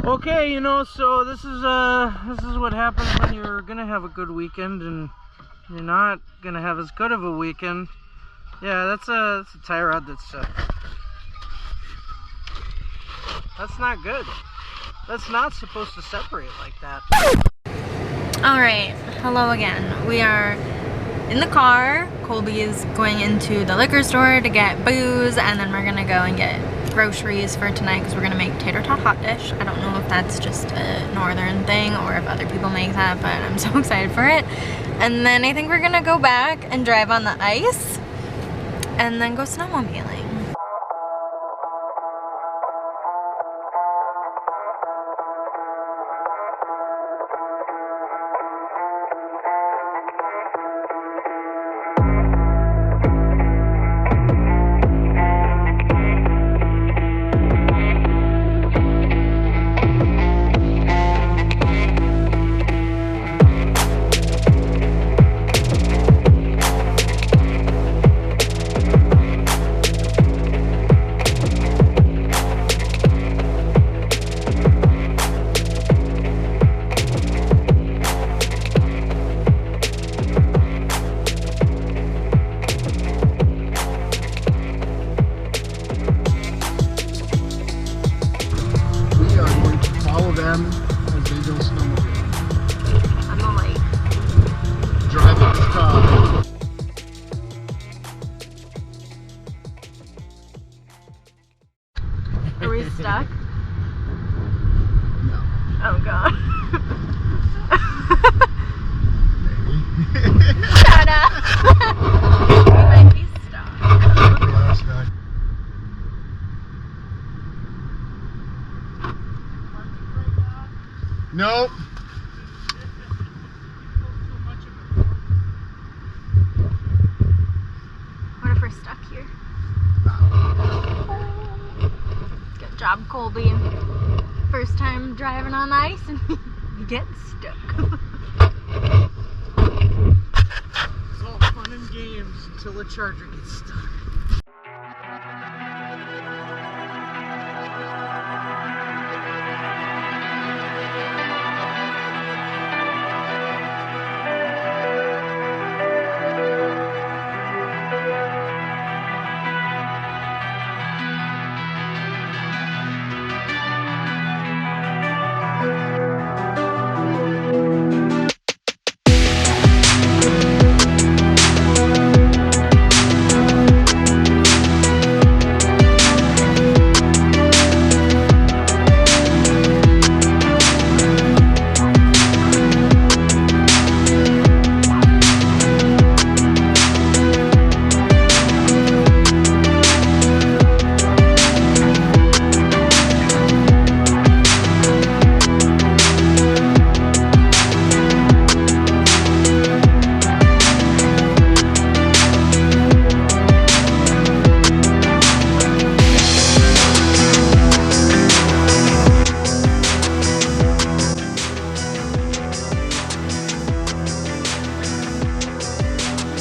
Okay, so this is what happens when you're gonna have a good weekend and you're not gonna have as good of a weekend. Yeah, that's a tie rod that's not good. That's not supposed to separate like that. Alright, hello again. We are in the car. Colby is going into the liquor store to get booze, and then we're gonna go and get groceries for tonight because we're gonna make tater tot hot dish. I don't know if that's just a northern thing or if other people make that, but I'm so excited for it. And then I think we're gonna go back and drive on the ice and then go snowmobiling. Them as they go snowmobiling. On the lake. Drive at the top. Are we stuck? No. Oh god. Maybe. Shut up! We might be stuck. Yeah, that's good. Nope. What if we're stuck here? Good job, Colby. First time driving on ice and you get stuck. It's all fun and games until the charger gets stuck.